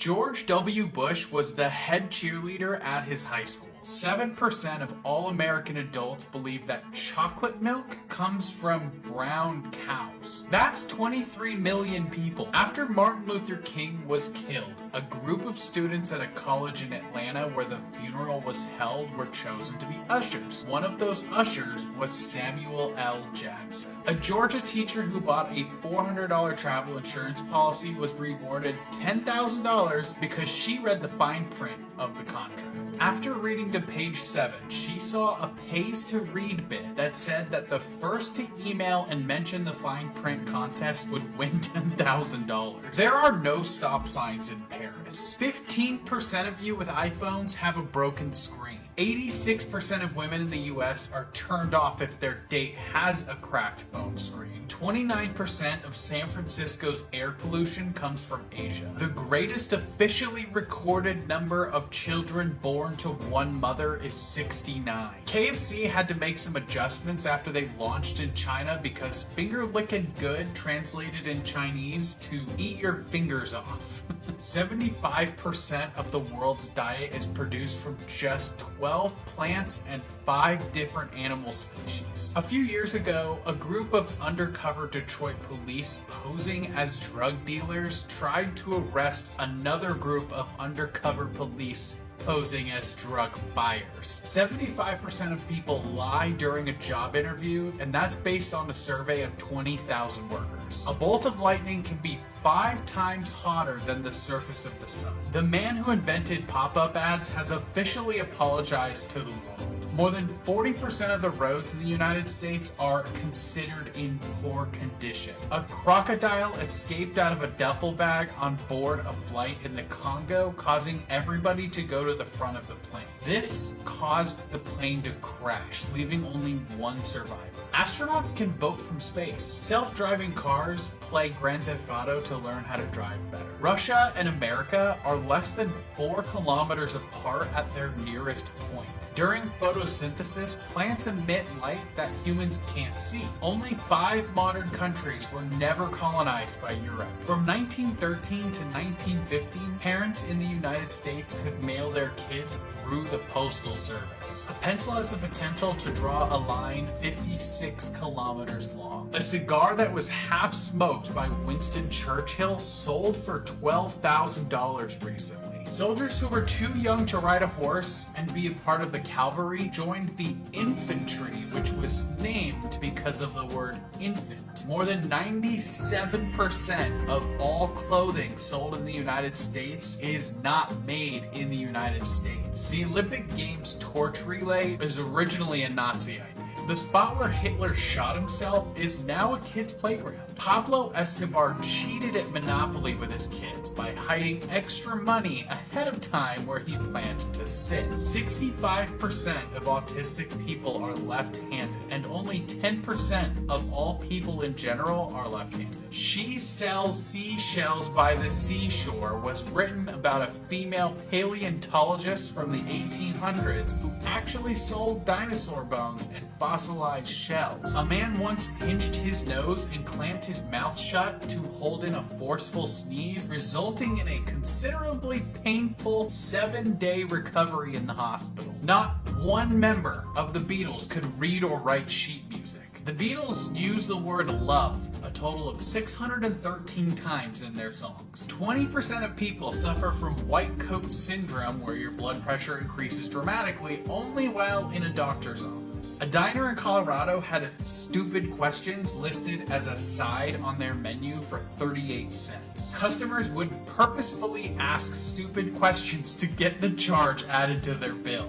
George W. Bush was the head cheerleader at his high school. 7% of all American adults believe that chocolate milk comes from brown cows. That's 23 million people. After Martin Luther King was killed, a group of students at a college in Atlanta where the funeral was held were chosen to be ushers. One of those ushers was Samuel L. Jackson. A Georgia teacher who bought a $400 travel insurance policy was rewarded $10,000 because she read the fine print of the contract. After reading to page 7, she saw a pays to read bit that said that the first to email and mention the fine print contest would win $10,000. There are no stop signs in Paris. 15% of you with iPhones have a broken screen. 86% of women in the US are turned off if their date has a cracked phone screen. 29% of San Francisco's air pollution comes from Asia. The greatest officially recorded number of children born to one mother is 69. KFC had to make some adjustments after they launched in China because finger lickin' good translated in Chinese to eat your fingers off. 75% of the world's diet is produced from just 12 plants and 5 different animal species. A few years ago, a group of undercover Detroit police posing as drug dealers tried to arrest another group of undercover police posing as drug buyers. 75% of people lie during a job interview, and that's based on a survey of 20,000 workers. A bolt of lightning can be 5 times hotter than the surface of the sun. The man who invented pop-up ads has officially apologized to the world. More than 40% of the roads in the United States are considered in poor condition. A crocodile escaped out of a duffel bag on board a flight in the Congo, causing everybody to go to the front of the plane. This caused the plane to crash, leaving only one survivor. Astronauts can vote from space. Self-driving cars play Grand Theft Auto to learn how to drive better. Russia and America are less than 4 kilometers apart at their nearest point. During photosynthesis, plants emit light that humans can't see. Only 5 modern countries were never colonized by Europe. From 1913 to 1915, parents in the United States could mail their kids through the postal service. A pencil has the potential to draw a line 56 kilometers long. A cigar that was half smoked by Winston Churchill sold for $12,000 recently. Soldiers who were too young to ride a horse and be a part of the cavalry joined the infantry, which was named because of the word infant. More than 97% of all clothing sold in the United States is not made in the United States. The Olympic Games torch relay is originally a Nazi idea. The spot where Hitler shot himself is now a kid's playground. Pablo Escobar cheated at Monopoly with his kids by hiding extra money ahead of time where he planned to sit. 65% of autistic people are left-handed, and only 10% of all people in general are left-handed. She Sells Seashells by the Seashore was written about a female paleontologist from the 1800s who actually sold dinosaur bones and fossilized shells. A man once pinched his nose and clamped his mouth shut to hold in a forceful sneeze, resulting in a considerably painful 7-day recovery in the hospital. Not one member of the Beatles could read or write sheet music. The Beatles use the word love a total of 613 times in their songs. 20% of people suffer from white coat syndrome, where your blood pressure increases dramatically only while in a doctor's office. A diner in Colorado had stupid questions listed as a side on their menu for 38 cents. Customers would purposefully ask stupid questions to get the charge added to their bill.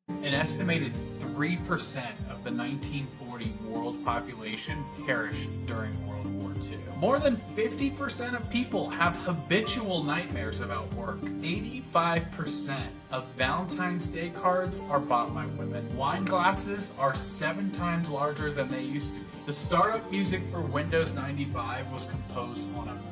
An estimated 3% of the 1940 world population perished during World War II. More than 50% of people have habitual nightmares about work. 85% of Valentine's Day cards are bought by women. Wine glasses are 7 times larger than they used to be. The startup music for Windows 95 was composed on a Mac.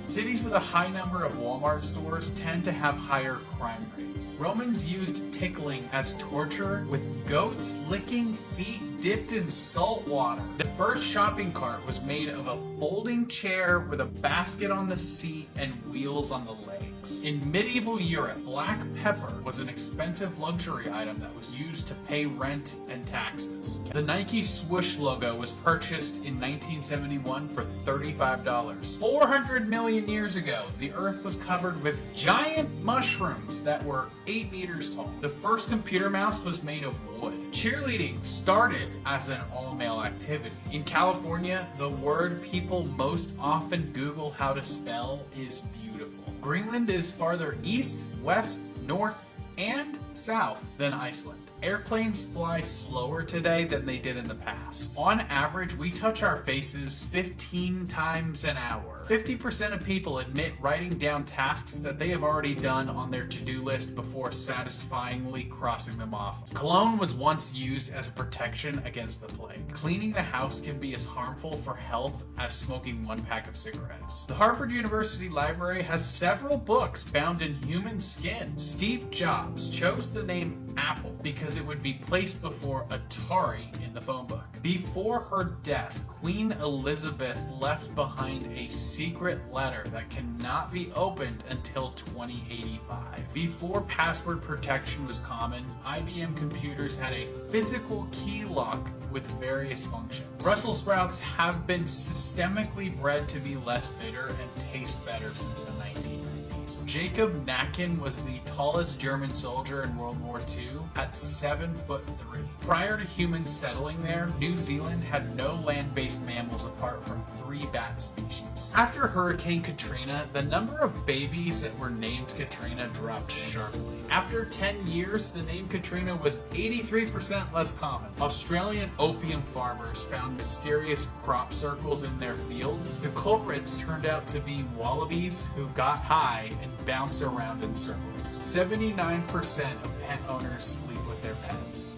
Cities with a high number of Walmart stores tend to have higher crime rates. Romans used tickling as torture, with goats licking feet dipped in salt water. The first shopping cart was made of a folding chair with a basket on the seat and wheels on the legs. In medieval Europe, black pepper was an expensive luxury item that was used to pay rent and taxes. The Nike swoosh logo was purchased in 1971 for $35. 400 million years ago, the Earth was covered with giant mushrooms that were 8 meters tall. The first computer mouse was made of wood. Cheerleading started as an all-male activity. In California, the word people most often Google how to spell is beautiful. Greenland is farther east, west, north, and south than Iceland. Airplanes fly slower today than they did in the past. On average, we touch our faces 15 times an hour. 50% of people admit writing down tasks that they have already done on their to-do list before satisfyingly crossing them off. Cologne was once used as a protection against the plague. Cleaning the house can be as harmful for health as smoking 1 pack of cigarettes. The Harvard University Library has several books bound in human skin. Steve Jobs chose the name Apple because it would be placed before Atari in the phone book. Before her death, Queen Elizabeth left behind a secret letter that cannot be opened until 2085. Before password protection was common, IBM computers had a physical key lock with various functions. Brussels sprouts have been systemically bred to be less bitter and taste better since the 1990s. Jacob Nacken was the tallest German soldier in World War II at 7'3". Prior to humans settling there, New Zealand had no land-based mammals apart from 3 bat species. After Hurricane Katrina, the number of babies that were named Katrina dropped sharply. After 10 years, the name Katrina was 83% less common. Australian opium farmers found mysterious crop circles in their fields. The culprits turned out to be wallabies who got high and bounced around in circles. 79% of pet owners sleep with their pets.